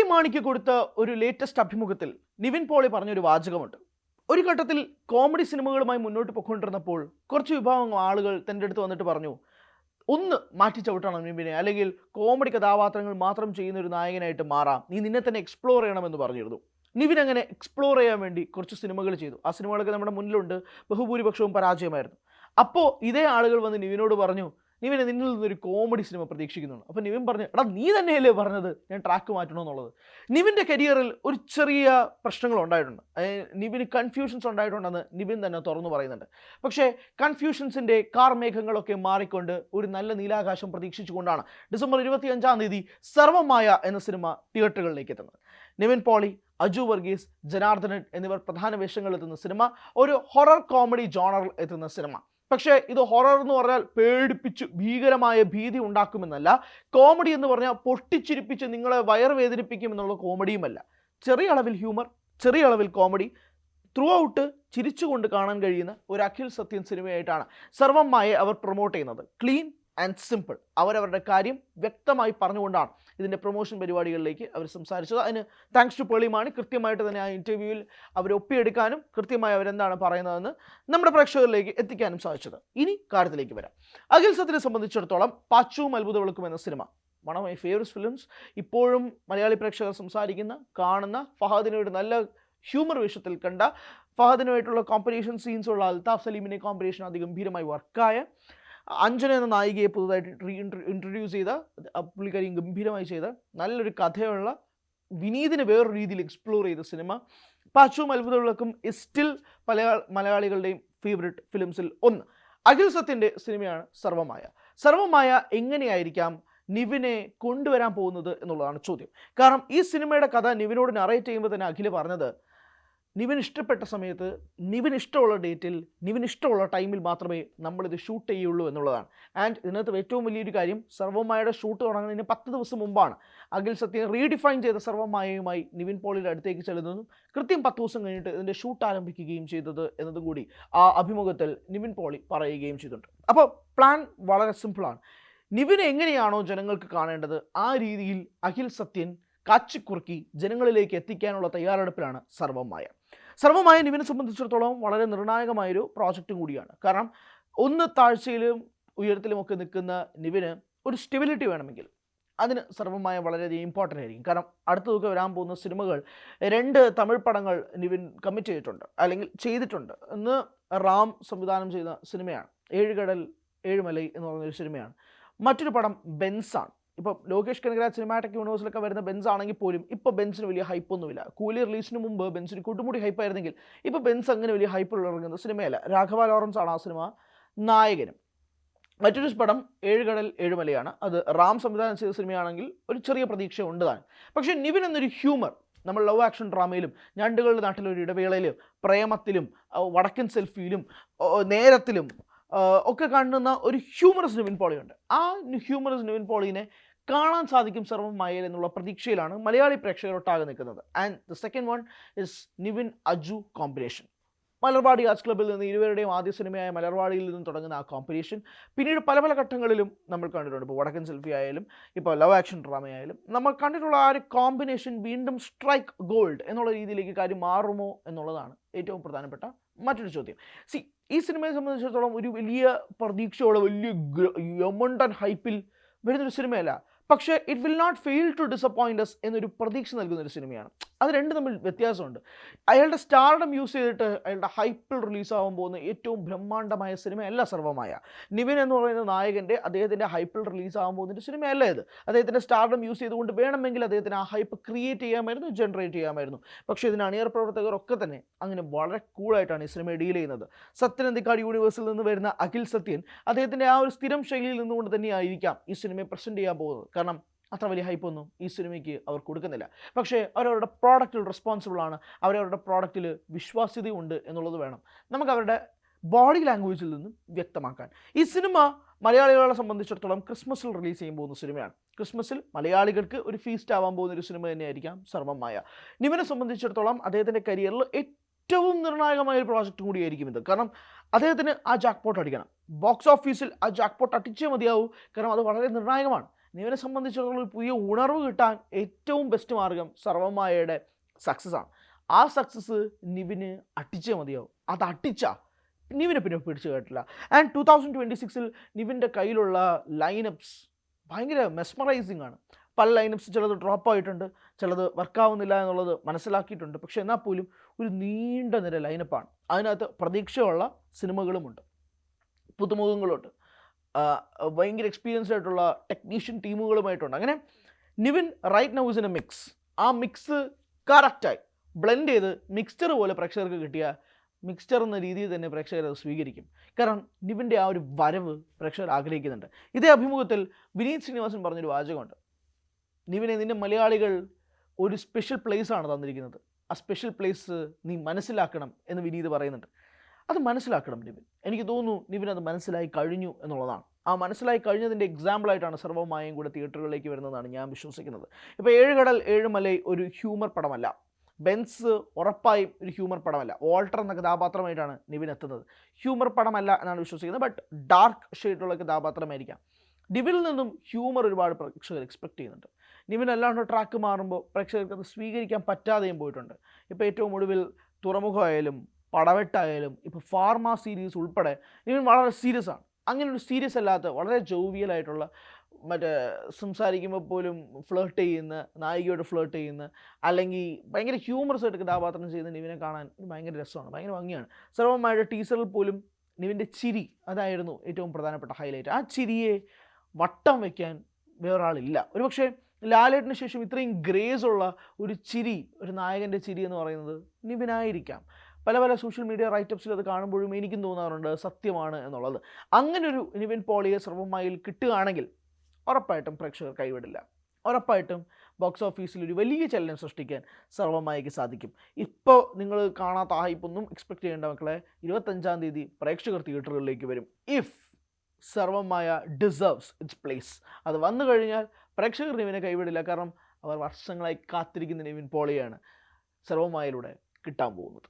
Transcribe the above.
പേളി മാണിക്ക് കൊടുത്ത ഒരു ലേറ്റസ്റ്റ് അഭിമുഖത്തിൽ നിവിൻ പോളി പറഞ്ഞൊരു വാചകമുണ്ട്. ഒരു ഘട്ടത്തിൽ കോമഡി സിനിമകളുമായി മുന്നോട്ട് പോയിക്കൊണ്ടിരുന്നപ്പോൾ കുറച്ച് വിഭാഗം ആളുകൾ തൻ്റെ അടുത്ത് വന്നിട്ട് പറഞ്ഞു, ഒന്ന് മാറ്റി ചവിട്ടണം നിവിനെ, അല്ലെങ്കിൽ കോമഡി കഥാപാത്രങ്ങൾ മാത്രം ചെയ്യുന്ന ഒരു നായകനായിട്ട് മാറാം, നീ നിന്നെ തന്നെ എക്സ്പ്ലോർ ചെയ്യണമെന്ന് പറഞ്ഞിരുന്നു. നിവിൻ അങ്ങനെ എക്സ്പ്ലോർ ചെയ്യാൻ വേണ്ടി കുറച്ച് സിനിമകൾ ചെയ്തു. ആ സിനിമകളൊക്കെ നമ്മുടെ മുന്നിലുണ്ട്. ബഹുഭൂരിപക്ഷവും പരാജയമായിരുന്നു. അപ്പോൾ ഇതേ ആളുകൾ വന്ന് നിവിനോട് പറഞ്ഞു, നിവിനെ നിന്നിൽ നിന്നൊരു കോമഡി സിനിമ പ്രതീക്ഷിക്കുന്നുണ്ട്. അപ്പോൾ നിവിൻ പറഞ്ഞു, എടാ നീ തന്നെയല്ലേ പറഞ്ഞത് ഞാൻ ട്രാക്ക് മാറ്റണമെന്നുള്ളത്. നിവിൻ്റെ കരിയറിൽ ഒരു ചെറിയ പ്രശ്നങ്ങൾ ഉണ്ടായിട്ടുണ്ട്. നിവിന് കൺഫ്യൂഷൻസ് ഉണ്ടായിട്ടുണ്ടെന്ന് നിവിൻ തന്നെ തുറന്നു പറയുന്നുണ്ട്. പക്ഷേ കൺഫ്യൂഷൻസിൻ്റെ കാർമേഘങ്ങളൊക്കെ മാറിക്കൊണ്ട് ഒരു നല്ല നീലാകാശം പ്രതീക്ഷിച്ചുകൊണ്ടാണ് ഡിസംബർ 25 സർവമായ എന്ന സിനിമ തിയേറ്ററുകളിലേക്ക് എത്തുന്നത്. നിവിൻ പോളി, അജു വർഗീസ്, ജനാർദ്ദനൻ എന്നിവർ പ്രധാന വേഷങ്ങളിലെത്തുന്ന സിനിമ ഒരു ഹൊറർ കോമഡി ജോണറിൽ എത്തുന്ന സിനിമ. പക്ഷേ ഇത് ഹൊറർ എന്ന് പറഞ്ഞാൽ പേടിപ്പിച്ച് ഭീകരമായ ഭീതി ഉണ്ടാക്കുമെന്നല്ല, കോമഡി എന്ന് പറഞ്ഞാൽ പൊട്ടിച്ചിരിപ്പിച്ച് നിങ്ങളെ വയറുവേദനിപ്പിക്കും എന്നുള്ള കോമഡിയുമല്ല. ചെറിയ അളവിൽ ഹ്യൂമർ, ചെറിയ അളവിൽ കോമഡി, ത്രൂ ഔട്ട് ചിരിച്ചുകൊണ്ട് കാണാൻ കഴിയുന്ന ഒരു അഖിൽ സത്യൻ സിനിമയായിട്ടാണ് സർവമായ അവർ പ്രൊമോട്ട് ചെയ്യുന്നത്. ക്ലീൻ ആൻഡ് സിമ്പിൾ, അവരവരുടെ കാര്യം വ്യക്തമായി പറഞ്ഞുകൊണ്ടാണ് ഇതിൻ്റെ പ്രൊമോഷൻ പരിപാടികളിലേക്ക് അവർ സംസാരിച്ചത്. അതിന് താങ്ക്സ് ടു പേളി മാണി. കൃത്യമായിട്ട് തന്നെ ആ ഇൻ്റർവ്യൂവിൽ അവർ ഒപ്പിയെടുക്കാനും കൃത്യമായി അവരെന്താണ് പറയുന്നതെന്ന് നമ്മുടെ പ്രേക്ഷകരിലേക്ക് എത്തിക്കാനും സാധിച്ചത്. ഇനി കാര്യത്തിലേക്ക് വരാം. അഖിൽ സത്യനെ സംബന്ധിച്ചിടത്തോളം പാച്ചുവും അത്ഭുത വിളക്കും എന്ന cinema one of my favourite films. ഇപ്പോഴും മലയാളി പ്രേക്ഷകർ സംസാരിക്കുന്ന, കാണുന്ന, ഫഹദിനോട് നല്ല ഹ്യൂമർ വേഷത്തിൽ കണ്ട, ഫഹദിനുമായിട്ടുള്ള കോമ്പറ്റീഷൻ സീൻസുള്ള അൽതാഫ് സലീമിനെ കോമ്പറ്റീഷൻ അതിഗംഭീരമായി വർക്കായ, അഞ്ജന എന്ന നായികയെ പുതുതായിട്ട് ഇൻട്രൊഡ്യൂസ് ചെയ്ത, പുള്ളിക്കാരിയും ഗംഭീരമായി ചെയ്ത, നല്ലൊരു കഥയുള്ള, വിനീതിനെ വേറൊരു രീതിയിൽ എക്സ്പ്ലോർ ചെയ്ത സിനിമ പാച്ചുവും അത്ഭുത വിളക്കും സ്റ്റിൽ മലയാളികളുടെയും ഫേവറേറ്റ് ഫിലിംസിൽ ഒന്ന്. അഖിൽ സത്യൻ്റെ സിനിമയാണ് സർവമായ. സർവമായ എങ്ങനെയായിരിക്കാം നിവിനെ കൊണ്ടുവരാൻ പോകുന്നത് എന്നുള്ളതാണ് ചോദ്യം. കാരണം ഈ സിനിമയുടെ കഥ നിവിനോട് നറേറ്റ് ചെയ്യുമ്പോൾ തന്നെ അഖിൽ പറഞ്ഞത്, നിവിൻ ഇഷ്ടപ്പെട്ട സമയത്ത്, നിവിൻ ഇഷ്ടമുള്ള ഡേറ്റിൽ, നിവിൻ ഇഷ്ടമുള്ള ടൈമിൽ മാത്രമേ നമ്മളിത് ഷൂട്ട് ചെയ്യുള്ളൂ എന്നുള്ളതാണ്. ആൻഡ് ഇതിനകത്ത് ഏറ്റവും വലിയൊരു കാര്യം, സർവമായയുടെ ഷൂട്ട് തുടങ്ങുന്നതിന് 10 ദിവസം മുമ്പാണ് അഖിൽ സത്യൻ റീഡിഫൈൻ ചെയ്ത സർവമായയുമായി നിവിൻ പോളിയുടെ അടുത്തേക്ക് ചെല്ലുന്നതും കൃത്യം 10 ദിവസം കഴിഞ്ഞിട്ട് ഇതിൻ്റെ ഷൂട്ട് ആരംഭിക്കുകയും ചെയ്തത് എന്നതും കൂടി ആ അഭിമുഖത്തിൽ നിവിൻ പോളി പറയുകയും ചെയ്തിട്ടുണ്ട്. അപ്പോൾ പ്ലാൻ വളരെ സിമ്പിളാണ്. നിവിനെ എങ്ങനെയാണോ ജനങ്ങൾക്ക് കാണേണ്ടത് ആ രീതിയിൽ അഖിൽ സത്യൻ കാച്ചിക്കുറുക്കി ജനങ്ങളിലേക്ക് എത്തിക്കാനുള്ള തയ്യാറെടുപ്പിലാണ് സർവമായ. സർവമായ നിവിനെ സംബന്ധിച്ചിടത്തോളം വളരെ നിർണായകമായൊരു പ്രോജക്റ്റും കൂടിയാണ്. കാരണം ഒന്ന് താഴ്ചയിലും ഉയരത്തിലുമൊക്കെ നിൽക്കുന്ന നിവിന് ഒരു സ്റ്റെബിലിറ്റി വേണമെങ്കിൽ അതിന് സർവമായ വളരെയധികം ഇമ്പോർട്ടൻ്റ് ആയിരിക്കും. കാരണം അടുത്തതൊക്കെ വരാൻ പോകുന്ന സിനിമകൾ 2 തമിഴ് പടങ്ങൾ നിവിൻ കമ്മിറ്റ് ചെയ്തിട്ടുണ്ട്, അല്ലെങ്കിൽ ചെയ്തിട്ടുണ്ട്. ഒന്ന് റാം സംവിധാനം ചെയ്ത സിനിമയാണ്, 7 കടൽ 7 മലൈ എന്ന് പറഞ്ഞൊരു സിനിമയാണ്. മറ്റൊരു പടം ബെൻസാണ്. ഇപ്പോൾ ലോകേഷ് കനകരാജ് സിനിമാറ്റിക് യൂണിവേഴ്സിലൊക്കെ വരുന്ന ബെൻസ് ആണെങ്കിൽ പോലും ഇപ്പോൾ ബെൻസിന് വലിയ ഹൈപ്പൊന്നുമില്ല. കൂലി റിലീസിന് മുമ്പ് ബെൻസിന് കൊടുമുടി ഹൈപ്പായിരുന്നെങ്കിൽ ഇപ്പോൾ ബെൻസ് അങ്ങനെ വലിയ ഹൈപ്പിൽ ഇറങ്ങുന്ന സിനിമയല്ല. രാഘവ ലോറൻസ് ആണ് ആ സിനിമ നായകനും. മറ്റൊരു പടം 7 കടൽ 7 മലയാണ്. അത് റാം സംവിധാനം ചെയ്ത സിനിമയാണെങ്കിൽ ഒരു ചെറിയ പ്രതീക്ഷ ഉണ്ട് താൻ. പക്ഷേ നിവിൻ എന്നൊരു ഹ്യൂമർ നമ്മൾ ലവ് ആക്ഷൻ ഡ്രാമയിലും, ഞണ്ടുകളുടെ നാട്ടിലൊരു ഇടവേളയിലും, പ്രേമത്തിലും, വടക്കൻ സെൽഫിയിലും, നേരത്തിലും ഒക്കെ കാണുന്ന ഒരു ഹ്യൂമറസ് നിവിൻ പോളിയുണ്ട്. ആ ഹ്യൂമറസ് നിവിൻ പോളിനെ കാണാൻ സാധിക്കും സർവമായയിൽ എന്നുള്ള പ്രതീക്ഷയിലാണ് മലയാളി പ്രേക്ഷകരൊട്ടാകെ നിൽക്കുന്നത്. And the second one is Nivin Aju combination. Malarvadi arts ക്ലബ്ബിൽ നിന്ന് ഇരുവരുടെയും ആദ്യ സിനിമയായ മലർവാടിയിൽ നിന്നും തുടങ്ങുന്ന ആ കോമ്പറ്റീഷൻ പിന്നീട് പല പല ഘട്ടങ്ങളിലും നമ്മൾ കണ്ടിട്ടുണ്ട്. ഇപ്പോൾ വടക്കൻ സെൽഫി ആയാലും, ഇപ്പോൾ ലവ് ആക്ഷൻ ഡ്രാമ ആയാലും, നമ്മൾ കണ്ടിട്ടുള്ള ആ ഒരു കോമ്പിനേഷൻ വീണ്ടും സ്ട്രൈക്ക് ഗോൾഡ് എന്നുള്ള രീതിയിലേക്ക് കാര്യം മാറുമോ എന്നുള്ളതാണ് ഏറ്റവും പ്രധാനപ്പെട്ട മറ്റൊരു ചോദ്യം. ഈ സിനിമയെ സംബന്ധിച്ചിടത്തോളം ഒരു വലിയ പ്രതീക്ഷയോടെ, വലിയ യമണ്ടൻ ഹൈപ്പിൽ വരുന്നൊരു സിനിമയല്ല. പക്ഷേ it will not fail to disappoint us എന്നൊരു പ്രതീക്ഷ നൽകുന്നൊരു സിനിമയാണ്. അത് രണ്ടും തമ്മിൽ വ്യത്യാസമുണ്ട്. അയാളുടെ സ്റ്റാർഡം യൂസ് ചെയ്തിട്ട് അയാളുടെ ഹൈപ്പിൽ റിലീസാകാൻ പോകുന്ന ഏറ്റവും ബ്രഹ്മാണ്ഡമായ സിനിമയല്ല സർവമായ. നിവിൻ എന്ന് പറയുന്ന നായകൻ്റെ അദ്ദേഹത്തിൻ്റെ ഹൈപ്പിൽ റിലീസാകാൻ പോകുന്നൊരു സിനിമയല്ല ഇത്. അദ്ദേഹത്തിൻ്റെ സ്റ്റാർഡം യൂസ് ചെയ്തുകൊണ്ട് വേണമെങ്കിൽ അദ്ദേഹത്തിന് ആ ഹൈപ്പ് ക്രിയേറ്റ് ചെയ്യാമായിരുന്നു, ജനറേറ്റ് ചെയ്യാമായിരുന്നു. പക്ഷേ ഇതിന് അണിയർ പ്രവർത്തകരൊക്കെ തന്നെ അങ്ങനെ വളരെ കൂളായിട്ടാണ് ഈ സിനിമയെ ഡീൽ ചെയ്യുന്നത്. സത്യൻ അന്തിക്കാട് യൂണിവേഴ്സിൽ നിന്ന് വരുന്ന അഖിൽ സത്യൻ അദ്ദേഹത്തിൻ്റെ ആ ഒരു സ്ഥിരം ശൈലിയിൽ നിന്നുകൊണ്ട് തന്നെയായിരിക്കാം ഈ സിനിമയെ പ്രസൻറ്റ് ചെയ്യാൻ പോകുന്നത്. കാരണം അത്ര വലിയ ഹൈപ്പൊന്നും ഈ സിനിമയ്ക്ക് അവർ കൊടുക്കുന്നില്ല. പക്ഷേ അവരവരുടെ പ്രോഡക്റ്റിൽ റെസ്പോൺസിബിളാണ്, അവരവരുടെ പ്രോഡക്റ്റിൽ വിശ്വാസ്യതയുണ്ട് എന്നുള്ളത് വേണം നമുക്ക് അവരുടെ ബോഡി ലാംഗ്വേജിൽ നിന്നും വ്യക്തമാക്കാൻ. ഈ സിനിമ മലയാളികളെ സംബന്ധിച്ചിടത്തോളം ക്രിസ്മസിൽ റിലീസ് ചെയ്യാൻ പോകുന്ന സിനിമയാണ്. ക്രിസ്മസിൽ മലയാളികൾക്ക് ഒരു ഫീസ്റ്റ് ആവാൻ പോകുന്നൊരു സിനിമ തന്നെയായിരിക്കാം സർവമായ. നിവിനെ സംബന്ധിച്ചിടത്തോളം അദ്ദേഹത്തിൻ്റെ കരിയറിൽ ഏറ്റവും നിർണായകമായ ഒരു പ്രോജക്റ്റ് കൂടിയായിരിക്കും ഇത്. കാരണം അദ്ദേഹത്തിന് ആ ജാക്ക്പോട്ട് അടിക്കണം, ബോക്സ് ഓഫീസിൽ ആ ജാക്ക്പോട്ട് അടിച്ചേ മതിയാവൂ. കാരണം അത് വളരെ നിർണായകമാണ്. നിവിനെ സംബന്ധിച്ചിടത്തോളം ഒരു പുതിയ ഉണർവ് കിട്ടാൻ ഏറ്റവും ബെസ്റ്റ് മാർഗം സർവമായയുടെ സക്സസ് ആണ്. ആ സക്സസ് നിവിന് അടിച്ചേ മതിയാവും. അത് അടിച്ചാൽ നിവിനെ പിന്നെ പിടിച്ചു കേട്ടില്ല. ആൻഡ് 2026 നിവിൻ്റെ കയ്യിലുള്ള ലൈനപ്സ് ഭയങ്കര മെസ്മറൈസിങ് ആണ്. പല ലൈനപ്സ് ചിലത് ഡ്രോപ്പ് ആയിട്ടുണ്ട്, ചിലത് വർക്കാവുന്നില്ല എന്നുള്ളത് മനസ്സിലാക്കിയിട്ടുണ്ട്. പക്ഷേ എന്നാൽ പോലും ഒരു നീണ്ട നിര ലൈനപ്പാണ്. അതിനകത്ത് പ്രതീക്ഷയുള്ള സിനിമകളുമുണ്ട്, പുതുമുഖങ്ങളുണ്ട്, ഭയങ്കര എക്സ്പീരിയൻസ്ഡ് ആയിട്ടുള്ള ടെക്നീഷ്യൻ ടീമുകളുമായിട്ടുണ്ട്. അങ്ങനെ Nivin right now is in a mix. ആ മിക്സ് കറക്റ്റായി ബ്ലെൻഡ് ചെയ്ത് മിക്സ്ചർ പോലെ പ്രേക്ഷകർക്ക് കിട്ടിയ മിക്സ്ചർ എന്ന രീതിയിൽ തന്നെ പ്രേക്ഷകർ അത് സ്വീകരിക്കും. കാരണം നിവിൻ്റെ ആ ഒരു വരവ് പ്രേക്ഷകർ ആഗ്രഹിക്കുന്നുണ്ട്. ഇതേ അഭിമുഖത്തിൽ വിനീത് ശ്രീനിവാസൻ പറഞ്ഞൊരു വാചകമുണ്ട്, നിവിനെ നിൻ്റെ മലയാളികൾ ഒരു സ്പെഷ്യൽ പ്ലേസാണ് തന്നിരിക്കുന്നത്, ആ സ്പെഷ്യൽ പ്ലേസ് നീ മനസ്സിലാക്കണം എന്ന് വിനീത് പറയുന്നുണ്ട്. അത് മനസ്സിലാക്കണം നിവിൻ. എനിക്ക് തോന്നുന്നു നിവിൻ അത് മനസ്സിലായി കഴിഞ്ഞു എന്നുള്ളതാണ്. ആ മനസ്സിലായി കഴിഞ്ഞതിൻ്റെ എക്സാമ്പിളായിട്ടാണ് സർവ്വമായും കൂടെ തിയേറ്ററുകളിലേക്ക് വരുന്നതാണ് ഞാൻ വിശ്വസിക്കുന്നത്. ഇപ്പോൾ ഏഴുകടൽ ഏഴുമലൈ ഒരു ഹ്യൂമർ പടമല്ല, ബെൻസ് ഉറപ്പായും ഒരു ഹ്യൂമർ പടമല്ല. വാൾട്ടർ എന്ന കഥാപാത്രമായിട്ടാണ് നിവിൻ എത്തുന്നത്. ഹ്യൂമർ പടമല്ല എന്നാണ് വിശ്വസിക്കുന്നത്, ബട്ട് ഡാർക്ക് ഷെയ്ഡുള്ള കഥാപാത്രമായിരിക്കാം. നിവിനിൽ നിന്നും ഹ്യൂമർ ഒരുപാട് പ്രേക്ഷകർ എക്സ്പെക്ട് ചെയ്യുന്നുണ്ട്. നിവിൻ അല്ലാണ്ട് ട്രാക്ക് മാറുമ്പോൾ പ്രേക്ഷകർക്ക് അത് സ്വീകരിക്കാൻ പറ്റാതെയും പോയിട്ടുണ്ട്. ഇപ്പോൾ ഏറ്റവും ഒടുവിൽ തുറമുഖമായാലും പടവെട്ടായാലും ഇപ്പോൾ ഫാർമ സീരീസ് ഉൾപ്പെടെ നിവിൻ വളരെ സീരിയസ് ആണ്. അങ്ങനെ ഒരു സീരിയസ് അല്ലാത്ത വളരെ ജോവിയലായിട്ടുള്ള, മറ്റേ സംസാരിക്കുമ്പോൾ പോലും ഫ്ലേർട്ട് ചെയ്യുന്ന, നായികയോട് ഫ്ലേർട്ട് ചെയ്യുന്ന, അല്ലെങ്കിൽ ഭയങ്കര ഹ്യൂമറസ് ആയിട്ട് കഥാപാത്രം ചെയ്യുന്ന നിവിനെ കാണാൻ ഭയങ്കര രസമാണ്, ഭയങ്കര ഭംഗിയാണ്. സർവ്വമായുടെ ടീസറിൽ പോലും നിവിൻ്റെ ചിരി അതായിരുന്നു ഏറ്റവും പ്രധാനപ്പെട്ട ഹൈലൈറ്റ്. ആ ചിരിയെ വട്ടം വയ്ക്കാൻ വേറൊരാളില്ല. ഒരുപക്ഷെ ലാലേട്ടിന് ശേഷം ഇത്രയും ഗ്രേസ് ഉള്ള ഒരു ചിരി, ഒരു നായകൻ്റെ ചിരി എന്ന് പറയുന്നത് നിവിനായിരിക്കാം. പല സോഷ്യൽ മീഡിയ റൈറ്റപ്സിൽ അത് കാണുമ്പോഴും എനിക്കും തോന്നാറുണ്ട് സത്യമാണ് എന്നുള്ളത്. അങ്ങനൊരു നിവിൻ പോളിയെ സർവ്വമായിൽ കിട്ടുകയാണെങ്കിൽ ഉറപ്പായിട്ടും പ്രേക്ഷകർ കൈവിടില്ല. ഉറപ്പായിട്ടും ബോക്സ് ഓഫീസിൽ ഒരു വലിയ ചലനം സൃഷ്ടിക്കാൻ സർവ്വമായയ്ക്ക് സാധിക്കും. ഇപ്പോൾ നിങ്ങൾ കാണാത്ത ഹൈപ്പൊന്നും എക്സ്പെക്ട് ചെയ്യേണ്ട മക്കളെ. 25-ാം തീയതി പ്രേക്ഷകർ തിയേറ്ററുകളിലേക്ക് വരും. ഇഫ് സർവ്വമായ ഡിസേർവ്സ് ഇറ്റ്സ് പ്ലേസ്. അത് വന്നു കഴിഞ്ഞാൽ പ്രേക്ഷകർ നിവിനെ കൈവിടില്ല. കാരണം അവർ വർഷങ്ങളായി കാത്തിരിക്കുന്ന നിവിൻ പോളിയാണ് സർവ്വമായയിലൂടെ കിട്ടാൻ പോകുന്നത്.